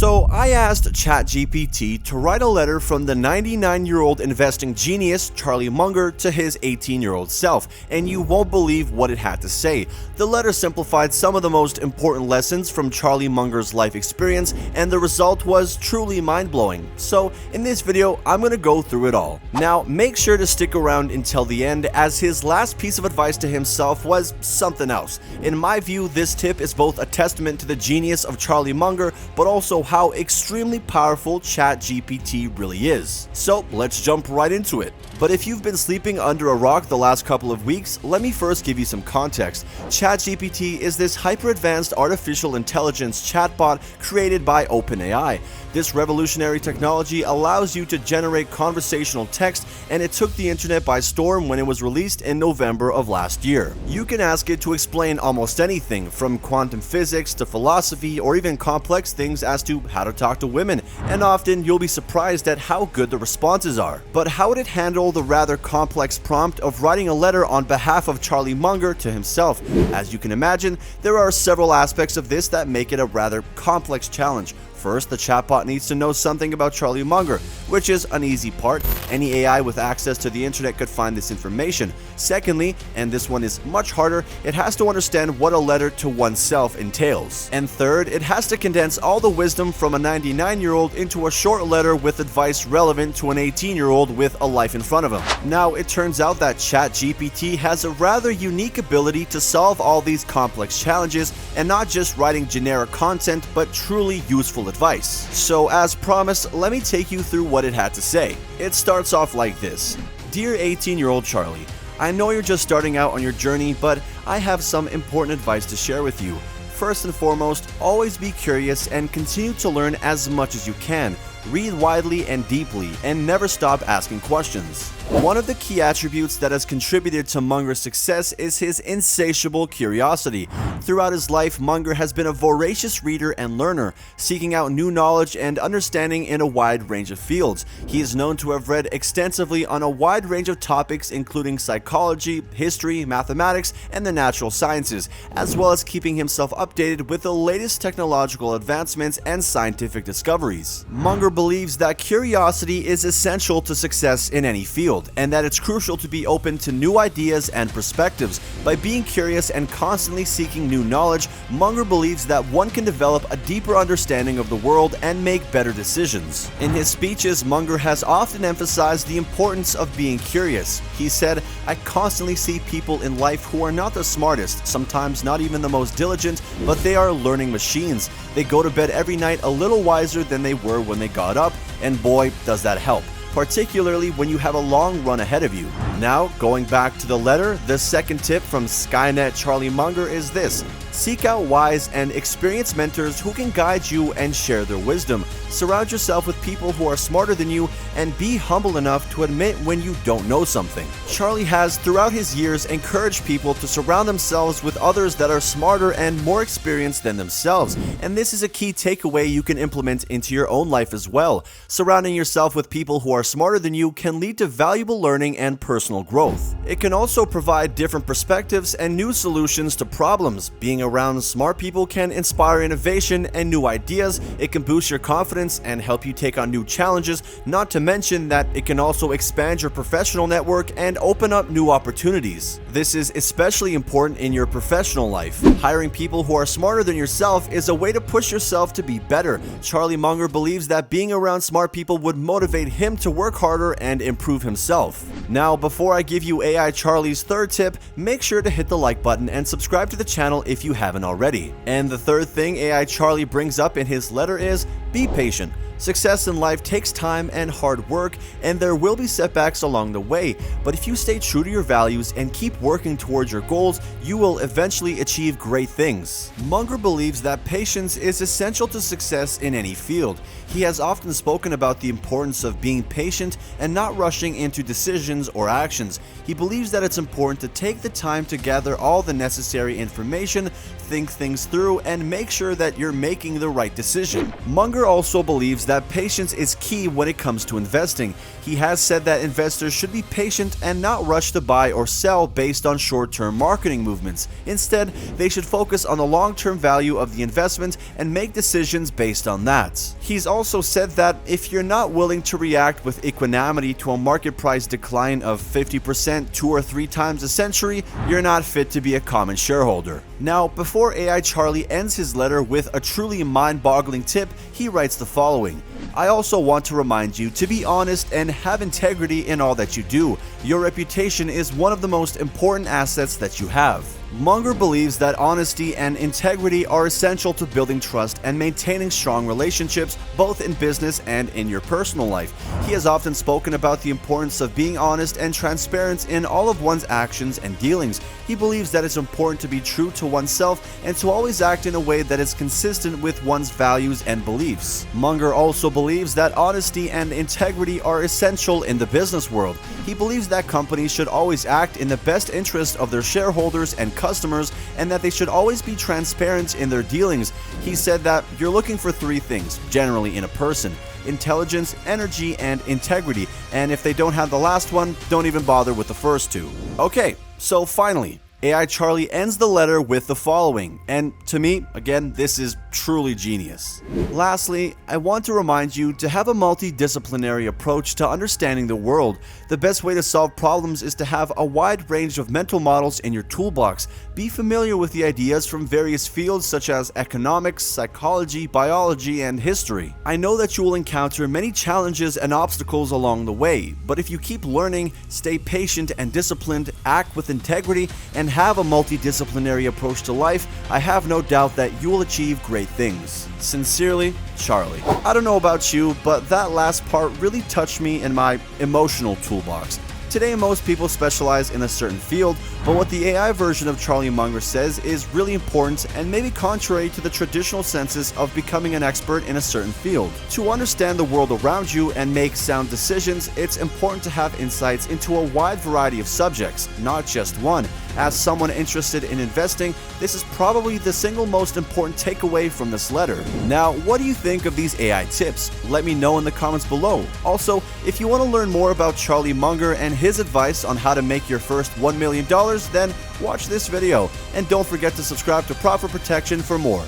So I asked ChatGPT to write a letter from the 99-year-old investing genius Charlie Munger to his 18-year-old self, and you won't believe what it had to say. The letter simplified some of the most important lessons from Charlie Munger's life experience, and the result was truly mind-blowing. So in this video, I'm gonna go through it all. Now, make sure to stick around until the end, as his last piece of advice to himself was something else. In my view, this tip is both a testament to the genius of Charlie Munger, but also how extremely powerful ChatGPT really is. So let's jump right into it. But if you've been sleeping under a rock the last couple of weeks, let me first give you some context. ChatGPT is this hyper-advanced artificial intelligence chatbot created by OpenAI. This revolutionary technology allows you to generate conversational text, and it took the internet by storm when it was released in November of last year. You can ask it to explain almost anything, from quantum physics to philosophy, or even complex things as to how to talk to women, and often you'll be surprised at how good the responses are. But how would it handle the rather complex prompt of writing a letter on behalf of Charlie Munger to himself? As you can imagine, there are several aspects of this that make it a rather complex challenge. First, the chatbot needs to know something about Charlie Munger, which is an easy part. Any AI with access to the internet could find this information. Secondly, and this one is much harder, it has to understand what a letter to oneself entails. And third, it has to condense all the wisdom from a 99-year-old into a short letter with advice relevant to an 18-year-old with a life in front of him. Now, it turns out that ChatGPT has a rather unique ability to solve all these complex challenges, and not just writing generic content, but truly useful advice. So as promised, let me take you through what it had to say. It starts off like this. Dear 18-year-old Charlie, I know you're just starting out on your journey, but I have some important advice to share with you. First and foremost, always be curious and continue to learn as much as you can. Read widely and deeply, and never stop asking questions. One of the key attributes that has contributed to Munger's success is his insatiable curiosity. Throughout his life, Munger has been a voracious reader and learner, seeking out new knowledge and understanding in a wide range of fields. He is known to have read extensively on a wide range of topics including psychology, history, mathematics, and the natural sciences, as well as keeping himself updated with the latest technological advancements and scientific discoveries. Munger believes that curiosity is essential to success in any field, and that it's crucial to be open to new ideas and perspectives. By being curious and constantly seeking new knowledge, Munger believes that one can develop a deeper understanding of the world and make better decisions. In his speeches, Munger has often emphasized the importance of being curious. He said, "I constantly see people in life who are not the smartest, sometimes not even the most diligent, but they are learning machines. They go to bed every night a little wiser than they were when they got up, and boy, does that help, particularly when you have a long run ahead of you." Now, going back to the letter, the second tip from Skynet Charlie Munger is this. Seek out wise and experienced mentors who can guide you and share their wisdom. Surround yourself with people who are smarter than you, and be humble enough to admit when you don't know something. Charlie has, throughout his years, encouraged people to surround themselves with others that are smarter and more experienced than themselves, and this is a key takeaway you can implement into your own life as well. Surrounding yourself with people who are smarter than you can lead to valuable learning and personal growth. It can also provide different perspectives and new solutions to problems. Being around smart people can inspire innovation and new ideas. It can boost your confidence and help you take on new challenges, not to mention that it can also expand your professional network and open up new opportunities. This is especially important in your professional life. Hiring people who are smarter than yourself is a way to push yourself to be better. Charlie Munger believes that being around smart people would motivate him to work harder and improve himself. Now, before I give you AI Charlie's third tip, make sure to hit the like button and subscribe to the channel if you haven't already. And the third thing AI Charlie brings up in his letter is, be patient. Success in life takes time and hard work, and there will be setbacks along the way, but if you stay true to your values and keep working towards your goals, you will eventually achieve great things. Munger believes that patience is essential to success in any field. He has often spoken about the importance of being patient and not rushing into decisions or actions. He believes that it's important to take the time to gather all the necessary information, think things through, and make sure that you're making the right decision. Munger also believes believes that patience is key when it comes to investing. He has said that investors should be patient and not rush to buy or sell based on short-term marketing movements. Instead, they should focus on the long-term value of the investment and make decisions based on that. He's also said that if you're not willing to react with equanimity to a market price decline of 50% 2 or 3 times a century, you're not fit to be a common shareholder. Now, before AI Charlie ends his letter with a truly mind-boggling tip, he writes the following: I also want to remind you to be honest and have integrity in all that you do. Your reputation is one of the most important assets that you have. Munger believes that honesty and integrity are essential to building trust and maintaining strong relationships, both in business and in your personal life. He has often spoken about the importance of being honest and transparent in all of one's actions and dealings. He believes that it's important to be true to oneself and to always act in a way that is consistent with one's values and beliefs. Munger also believes that honesty and integrity are essential in the business world. He believes that companies should always act in the best interest of their shareholders and customers, and that they should always be transparent in their dealings. He said that you're looking for 3 things, generally in a person: intelligence, energy, and integrity, and if they don't have the last one, don't even bother with the first 2. Okay, so finally, AI Charlie ends the letter with the following, and to me, again, this is truly genius. Lastly, I want to remind you to have a multidisciplinary approach to understanding the world. The best way to solve problems is to have a wide range of mental models in your toolbox. Be familiar with the ideas from various fields such as economics, psychology, biology, and history. I know that you will encounter many challenges and obstacles along the way, but if you keep learning, stay patient and disciplined, act with integrity, and have a multidisciplinary approach to life, I have no doubt that you will achieve great things. Sincerely, Charlie. I don't know about you, but that last part really touched me in my emotional toolbox. Today, most people specialize in a certain field, but what the AI version of Charlie Munger says is really important and maybe contrary to the traditional senses of becoming an expert in a certain field. To understand the world around you and make sound decisions, it's important to have insights into a wide variety of subjects, not just one. As someone interested in investing, this is probably the single most important takeaway from this letter. Now, what do you think of these AI tips? Let me know in the comments below. Also, if you want to learn more about Charlie Munger and his advice on how to make your first $1 million, then watch this video. And don't forget to subscribe to Profit Protection for more.